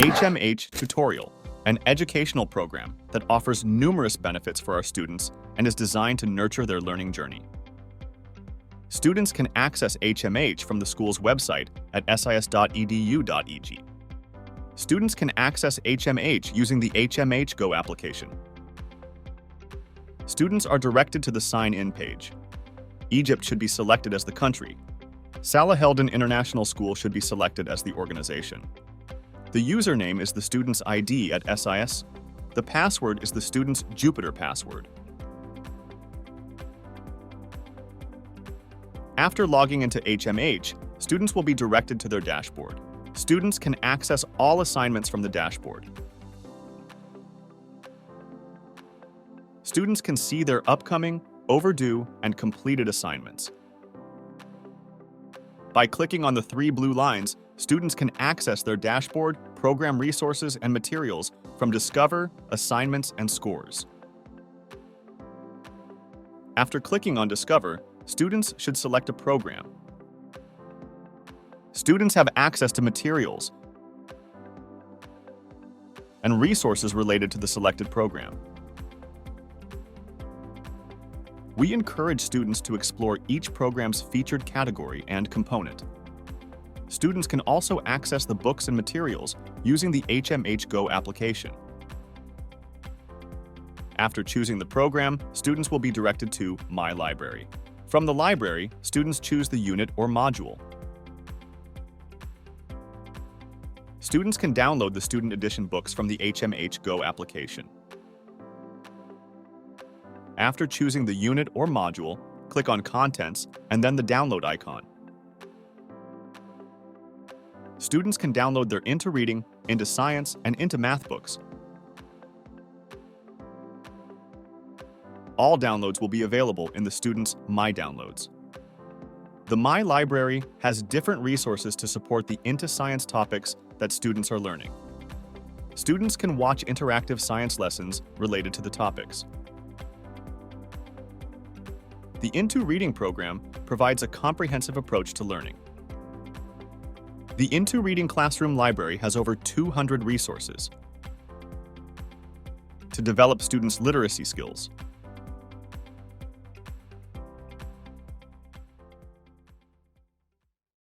HMH Tutorial, an educational program that offers numerous benefits for our students and is designed to nurture their learning journey. Students can access HMH from the school's website at sis.edu.eg. Students can access HMH using the HMH Go application. Students are directed to the sign-in page. Egypt should be selected as the country. Salah Heldon International School should be selected as the organization. The username is the student's ID at SIS. The password is the student's Jupyter password. After logging into HMH, students will be directed to their dashboard. Students can access all assignments from the dashboard. Students can see their upcoming, overdue, and completed assignments. By clicking on the 3 blue lines, students can access their dashboard, program resources, and materials from Discover, Assignments, and Scores. After clicking on Discover, students should select a program. Students have access to materials and resources related to the selected program. We encourage students to explore each program's featured category and component. Students can also access the books and materials using the HMH Go application. After choosing the program, students will be directed to My Library. From the library, students choose the unit or module. Students can download the Student Edition books from the HMH Go application. After choosing the unit or module, click on Contents and then the download icon. Students can download their Into Reading, Into Science, and Into Math books. All downloads will be available in the student's My Downloads. The My Library has different resources to support the Into Science topics that students are learning. Students can watch interactive science lessons related to the topics. The Into Reading program provides a comprehensive approach to learning. The Into Reading Classroom Library has over 200 resources to develop students' literacy skills.